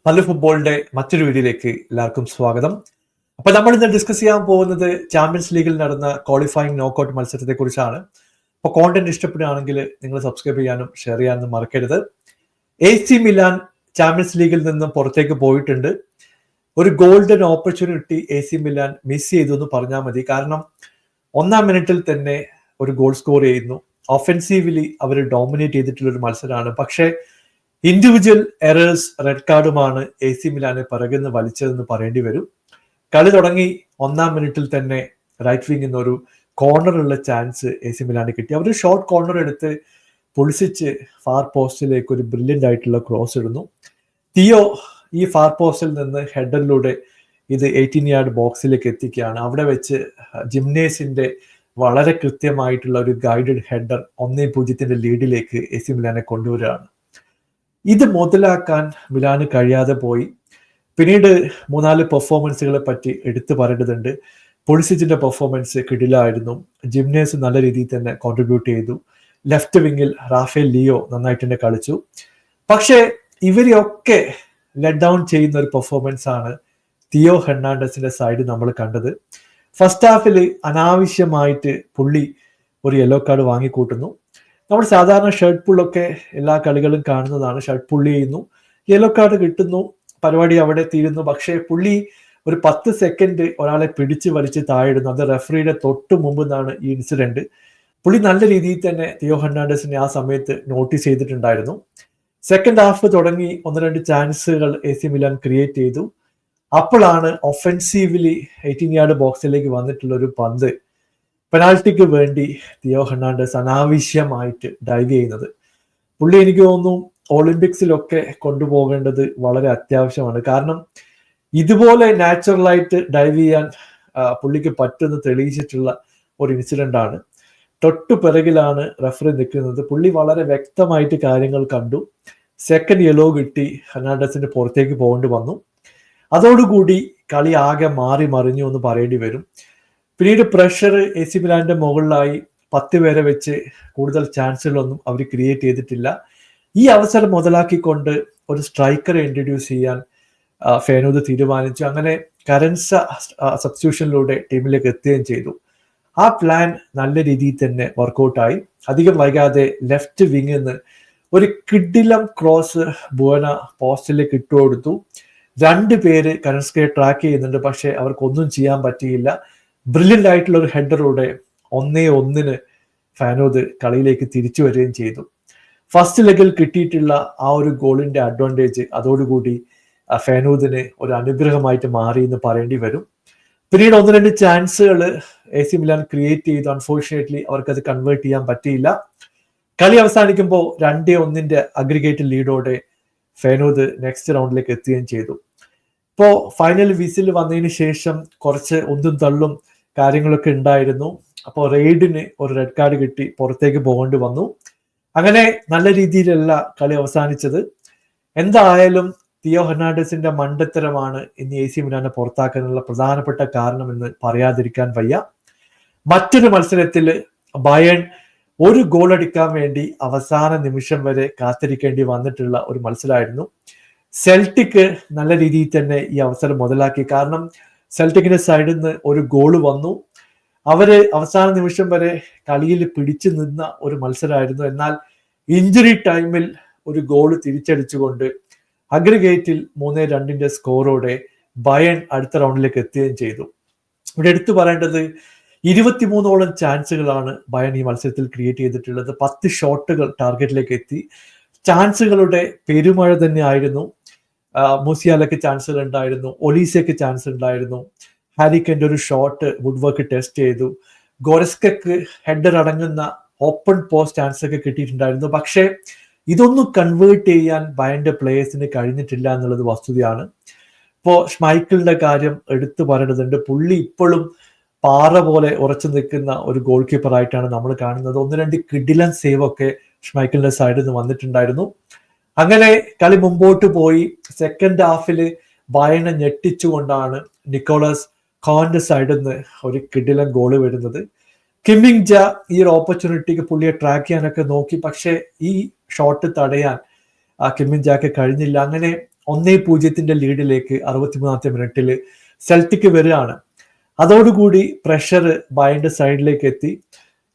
പല ഫുട്ബോളിന്റെ മറ്റൊരു വീഡിയോയിലേക്ക് എല്ലാവർക്കും സ്വാഗതം. അപ്പൊ നമ്മൾ ഇന്ന് ഡിസ്കസ് ചെയ്യാൻ പോകുന്നത് ചാമ്പ്യൻസ് ലീഗിൽ നടന്ന ക്വാളിഫയിങ് നോക്കൌട്ട് മത്സരത്തെ കുറിച്ചാണ്. അപ്പൊ കോണ്ടന്റ് ഇഷ്ടപ്പെടുകയാണെങ്കിൽ നിങ്ങൾ സബ്സ്ക്രൈബ് ചെയ്യാനും ഷെയർ ചെയ്യാനും മറക്കരുത്. AC മിലാൻ ചാമ്പ്യൻസ് ലീഗിൽ നിന്നും പുറത്തേക്ക് പോയിട്ടുണ്ട്. ഒരു golden opportunity AC Milan miss ചെയ്തു എന്ന് പറഞ്ഞാൽ മതി. കാരണം ഒന്നാം മിനിറ്റിൽ തന്നെ ഒരു ഗോൾ സ്കോർ ചെയ്യുന്നു. ഒഫൻസീവ്ലി അവർ ഡോമിനേറ്റ് ചെയ്തിട്ടുള്ള ഒരു മത്സരമാണ്. പക്ഷേ ഇൻഡിവിജ്വൽ എറേഴ്സ്, റെഡ് കാർഡുമാണ് AC മിലാനെ പിറകുന്ന് വലിച്ചതെന്ന് പറയേണ്ടി വരും. കളി തുടങ്ങി ഒന്നാം മിനിറ്റിൽ തന്നെ റൈറ്റ് വിംഗിൽ നിന്ന് ഒരു കോർണറുള്ള ചാൻസ് AC മിലാന് കിട്ടി. അവർ ഷോർട്ട് കോർണർ എടുത്ത് പൊളിച്ചിച്ച് ഫാർ പോസ്റ്റിലേക്ക് ഒരു ബ്രില്യൻ്റ് ആയിട്ടുള്ള ക്രോസ് ഇടുന്നു. തിയോ ഈ ഫാർ പോസ്റ്റിൽ നിന്ന് ഹെഡറിലൂടെ ഇത് 18 യാർഡ് ബോക്സിലേക്ക് എത്തിക്കുകയാണ്. അവിടെ വെച്ച് ജിംനേസിന്റെ വളരെ കൃത്യമായിട്ടുള്ള ഒരു ഗൈഡഡ് ഹെഡർ 1-0 ലീഡിലേക്ക് AC മിലാനെ കൊണ്ടുവരികയാണ്. ഇത് മുതലാക്കാൻ മിലാന് കഴിയാതെ പോയി. പിന്നീട് 3-4 പെർഫോമൻസുകളെ പറ്റി എടുത്തു പറയേണ്ടതുണ്ട്. പൊളിസിച്ചിന്റെ പെർഫോമൻസ് കിടിലായിരുന്നു. ജിംനേസ് നല്ല രീതിയിൽ തന്നെ കോൺട്രിബ്യൂട്ട് ചെയ്തു. ലെഫ്റ്റ് വിങ്ങിൽ റാഫേൽ ലിയോ നന്നായിട്ട് തന്നെ കളിച്ചു. പക്ഷേ ഇവരെയൊക്കെ ലെറ്റ് ഡൗൺ ചെയ്യുന്ന ഒരു പെർഫോമൻസ് ആണ് തിയോ ഹെർണാണ്ടസിന്റെ സൈഡ് നമ്മൾ കണ്ടത്. ഫസ്റ്റ് ഹാഫിൽ അനാവശ്യമായിട്ട് പുള്ളി ഒരു യെല്ലോ കാർഡ് വാങ്ങിക്കൂട്ടുന്നു. നമ്മൾ സാധാരണ ഷർട്ട് പുള്ളൊക്കെ എല്ലാ കളികളും കാണുന്നതാണ്. ഷർട്ട് പുള്ളി ചെയ്യുന്നു, യെല്ലോ കാർഡ് കിട്ടുന്നു, പരിപാടി അവിടെ തീരുന്നു. പക്ഷേ പുള്ളി ഒരു 10 സെക്കൻഡ് ഒരാളെ പിടിച്ച് വലിച്ച് താഴെയിടുന്നു. അത് റെഫറിയുടെ തൊട്ട് മുമ്പ് നിന്നാണ് ഈ ഇൻസിഡന്റ്. പുള്ളി നല്ല രീതിയിൽ തന്നെ തിയോ ഹെർണാണ്ടസിനെ ആ സമയത്ത് നോട്ടീസ് ചെയ്തിട്ടുണ്ടായിരുന്നു. സെക്കൻഡ് ഹാഫ് തുടങ്ങി 1-2 ചാൻസുകൾ AC മിലാൻ ക്രിയേറ്റ് ചെയ്തു. അപ്പോഴാണ് ഒഫൻസീവ്ലി 18 യാർഡ് ബോക്സിലേക്ക് വന്നിട്ടുള്ള ഒരു പന്ത് പെനാൽറ്റിക്ക് വേണ്ടി തിയോ ഹെർണാണ്ടസ് അനാവശ്യമായിട്ട് ഡൈവ് ചെയ്യുന്നത്. പുള്ളി എനിക്ക് തോന്നുന്നു ഒളിമ്പിക്സിലൊക്കെ കൊണ്ടുപോകേണ്ടത് വളരെ അത്യാവശ്യമാണ്. കാരണം ഇതുപോലെ നാച്ചുറലായിട്ട് ഡൈവ് ചെയ്യാൻ പുള്ളിക്ക് പറ്റുമെന്ന് തെളിയിച്ചിട്ടുള്ള ഒരു ഇൻസിഡന്റ് ആണ്. തൊട്ടു പിറകിലാണ് റഫറി നിൽക്കുന്നത്. പുള്ളി വളരെ വ്യക്തമായിട്ട് കാര്യങ്ങൾ കണ്ടു. സെക്കൻഡ് യെല്ലോ കിട്ടി, ഹെർണാണ്ടസിന്റെ പുറത്തേക്ക് പോകേണ്ടി വന്നു. അതോടുകൂടി കളി ആകെ മാറി മറിഞ്ഞു എന്ന് പറയേണ്ടി വരും. പിന്നീട് പ്രഷർ AC മിലാന്റെ മുകളിലായി. 10 പേരെ വെച്ച് കൂടുതൽ ചാൻസുകളൊന്നും അവർ ക്രിയേറ്റ് ചെയ്തിട്ടില്ല. ഈ അവസരം മുതലാക്കിക്കൊണ്ട് ഒരു സ്ട്രൈക്കറെ ഇൻട്രൊഡ്യൂസ് ചെയ്യാൻ ഫെനൂദ് തീരുമാനിച്ചു. അങ്ങനെ കരൻസ സബ്സ്റ്റിറ്റ്യൂഷനിലൂടെ ടീമിലേക്ക് എത്തുകയും ചെയ്തു. ആ പ്ലാൻ നല്ല രീതിയിൽ തന്നെ വർക്കൗട്ടായി. അധികം വൈകാതെ ലെഫ്റ്റ് വിങ്ങിൽ നിന്ന് ഒരു കിഡിലം ക്രോസ് ബുവന പോസ്റ്റിലേക്ക് ഇട്ടുകൊടുത്തു. 2 പേര് കരൻസ്കയെ ട്രാക്ക് ചെയ്യുന്നുണ്ട്, പക്ഷെ അവർക്കൊന്നും ചെയ്യാൻ പറ്റിയില്ല. ബ്രില്യൻ്റ് ആയിട്ടുള്ള ഒരു ഹെഡറോടെ 1-1 ഫാനോദ് കളിയിലേക്ക് തിരിച്ചു വരികയും ചെയ്തു. ഫസ്റ്റ് ലെഗിൽ കിട്ടിയിട്ടുള്ള ആ ഒരു ഗോളിന്റെ അഡ്വാൻറ്റേജ് അതോടുകൂടി ഫാനോദിന് ഒരു അനുഗ്രഹമായിട്ട് മാറി എന്ന് പറയേണ്ടി വരും. പിന്നീട് 1-2 ചാൻസുകൾ AC മിലാൻ ക്രിയേറ്റ് ചെയ്തു. അൺഫോർച്ചുനേറ്റ്ലി അവർക്കത് കൺവേർട്ട് ചെയ്യാൻ പറ്റിയില്ല. കളി അവസാനിക്കുമ്പോൾ 2-1 അഗ്രിഗേറ്റ് ലീഡോടെ ഫാനോദ് നെക്സ്റ്റ് റൗണ്ടിലേക്ക് എത്തുകയും ചെയ്തു. ഇപ്പോ ഫൈനൽ വിസിൽ വന്നതിന് ശേഷം കുറച്ച് ഒന്നും തള്ളും കാര്യങ്ങളൊക്കെ ഉണ്ടായിരുന്നു. അപ്പോൾ റെയ്ഡിന് ഒരു റെഡ് കാർഡ് കിട്ടി, പുറത്തേക്ക് പോകേണ്ടി വന്നു. അങ്ങനെ നല്ല രീതിയിലല്ല കളി അവസാനിച്ചത്. എന്തായാലും തിയോ ഹെർണാണ്ടസിന്റെ മണ്ടത്തരമാണ് ഇനി AC മിലാനെ പുറത്താക്കാനുള്ള പ്രധാനപ്പെട്ട കാരണമെന്ന് പറയാതിരിക്കാൻ വയ്യ. മറ്റൊരു മത്സരത്തിൽ ബയേൺ ഒരു ഗോൾ അടിക്കാൻ വേണ്ടി അവസാന നിമിഷം വരെ കാത്തിരിക്കേണ്ടി വന്നിട്ടുള്ള ഒരു മത്സരമായിരുന്നു. സെൽറ്റിക് നല്ല രീതിയിൽ തന്നെ ഈ അവസരം മുതലാക്കി. കാരണം സെൽറ്റിക്കിന്റെ സൈഡിൽ നിന്ന് ഒരു ഗോള് വന്നു. അവര് അവസാന നിമിഷം വരെ കളിയിൽ പിടിച്ചു നിന്ന ഒരു മത്സരമായിരുന്നു. എന്നാൽ ഇഞ്ചുറി ടൈമിൽ ഒരു ഗോള് തിരിച്ചടിച്ചുകൊണ്ട് അഗ്രിഗേറ്റിൽ 3-2 സ്കോറോടെ ബയേൺ അടുത്ത റൗണ്ടിലേക്ക് എത്തുകയും ചെയ്തു. ഇവിടെ എടുത്തു പറയേണ്ടത് 23ഓളം ചാൻസുകളാണ് ബയേൺ ഈ മത്സരത്തിൽ ക്രിയേറ്റ് ചെയ്തിട്ടുള്ളത്. 10 ഷോട്ടുകൾ ടാർഗറ്റിലേക്ക് എത്തി. ചാൻസുകളുടെ പെരുമഴ തന്നെ ആയിരുന്നു. മൂസിയാലയ്ക്ക് ചാൻസുകൾ ഉണ്ടായിരുന്നു, ഒലീസയ്ക്ക് ചാൻസ് ഉണ്ടായിരുന്നു, ഹാരിക്കൻ്റെ ഒരു ഷോട്ട് വുഡ് വർക്ക് ടെസ്റ്റ് ചെയ്തു, ഗോരസ്കക്ക് ഹെഡർ അടങ്ങുന്ന ഓപ്പൺ പോസ്റ്റ് ചാൻസ് ഒക്കെ കിട്ടിയിട്ടുണ്ടായിരുന്നു. പക്ഷേ ഇതൊന്നും കൺവേർട്ട് ചെയ്യാൻ ബയേണിന്റെ പ്ലേയേഴ്സിന് കഴിഞ്ഞിട്ടില്ല എന്നുള്ളത് വസ്തുതയാണ്. ഇപ്പോൾ ഷ്മൈക്കിളിന്റെ കാര്യം എടുത്തു പറയേണ്ടതുണ്ട്. പുള്ളി ഇപ്പോഴും പാറ പോലെ ഉറച്ചു നിൽക്കുന്ന ഒരു ഗോൾ കീപ്പർ ആയിട്ടാണ് നമ്മൾ കാണുന്നത്. 1-2 കിഡിലൻ സേവ് ഒക്കെ ഷ്മൈക്കിളിന്റെ സൈഡിൽ നിന്ന് വന്നിട്ടുണ്ടായിരുന്നു. അങ്ങനെ കളി മുമ്പോട്ട് പോയി. സെക്കൻഡ് ഹാഫില് ബയേണിനെ ഞെട്ടിച്ചുകൊണ്ടാണ് നിക്കോളസ് കോന്റെ സൈഡിൽ നിന്ന് ഒരു കിഡിലൻ ഗോള് വരുന്നത്. കിമ്മിങ് ജ ഈ ഒരു ഓപ്പർച്യൂണിറ്റിക്ക് പുള്ളിയെ ട്രാക്ക് ചെയ്യാനൊക്കെ നോക്കി, പക്ഷേ ഈ ഷോട്ട് തടയാൻ കിമ്മിൻ ജാക്ക് കഴിഞ്ഞില്ല. അങ്ങനെ 1-0 ലീഡിലേക്ക് 63-ാമത്തെ മിനിറ്റിൽ സെൽറ്റിക് വരികയാണ്. അതോടുകൂടി പ്രഷർ ബയന്റെ സൈഡിലേക്ക് എത്തി.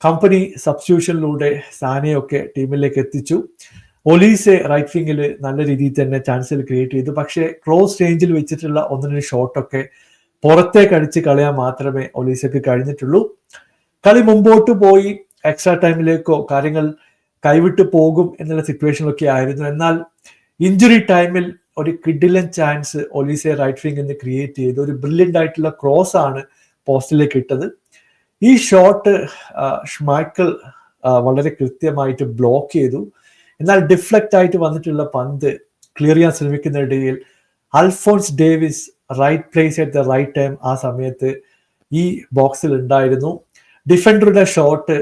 കമ്പനി സബ്സ്റ്റിറ്റ്യൂഷനിലൂടെ സാനെയൊക്കെ ടീമിലേക്ക് എത്തിച്ചു. ഒലീസെ റൈറ്റ് വിങ്ങിൽ നല്ല രീതിയിൽ തന്നെ ചാൻസുകൾ ക്രിയേറ്റ് ചെയ്തു. പക്ഷേ ക്ലോസ് റേഞ്ചിൽ വെച്ചിട്ടുള്ള 1-2 ഷോട്ടൊക്കെ പുറത്തേക്ക് അടിച്ച് കളയാൻ മാത്രമേ ഒലീസയ്ക്ക് കഴിഞ്ഞിട്ടുള്ളൂ. കളി മുമ്പോട്ട് പോയി എക്സ്ട്രാ ടൈമിലേക്കോ കാര്യങ്ങൾ കൈവിട്ട് പോകും എന്നുള്ള സിറ്റുവേഷനിലൊക്കെ ആയിരുന്നു. എന്നാൽ ഇഞ്ചുറി ടൈമിൽ ഒരു കിഡിലൻ ചാൻസ് ഒലീസെ റൈറ്റ് വിങ്ങിൽ നിന്ന് ക്രിയേറ്റ് ചെയ്തു. ഒരു ബ്രില്യൻ്റ് ആയിട്ടുള്ള ക്രോസ് ആണ് പോസ്റ്റിലേക്ക് ഇട്ടത്. ഈ ഷോട്ട് ഷ്മൈക്കൽ വളരെ കൃത്യമായിട്ട് ബ്ലോക്ക് ചെയ്തു. എന്നാൽ ഡിഫ്ലക്റ്റ് ആയിട്ട് വന്നിട്ടുള്ള പന്ത് ക്ലിയർ ചെയ്യാൻ ശ്രമിക്കുന്നതിനിടയിൽ Alphonso Davies right place at the right time ആ സമയത്ത് ഈ ബോക്സിൽ ഉണ്ടായിരുന്നു. ഡിഫൻഡറുടെ ഷോട്ട്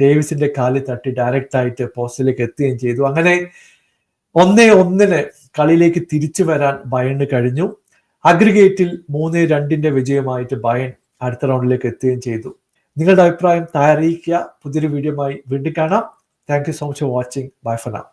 ഡേവിസിന്റെ കാലിൽ തട്ടി ഡയറക്റ്റ് ആയിട്ട് പോസ്റ്റിലേക്ക് എത്തുകയും ചെയ്തു. അങ്ങനെ 1-1 കളിയിലേക്ക് തിരിച്ചു വരാൻ ബയണിന് കഴിഞ്ഞു. അഗ്രിഗേറ്റിൽ 3-2 വിജയമായിട്ട് ബയൺ അടുത്ത റൗണ്ടിലേക്ക് എത്തുകയും ചെയ്തു. നിങ്ങളുടെ അഭിപ്രായം താഴെ അറിയിക്കുക. പുതിയൊരു വീഡിയോയുമായി വീണ്ടും കാണാം. Thank you so much for watching. Bye for now.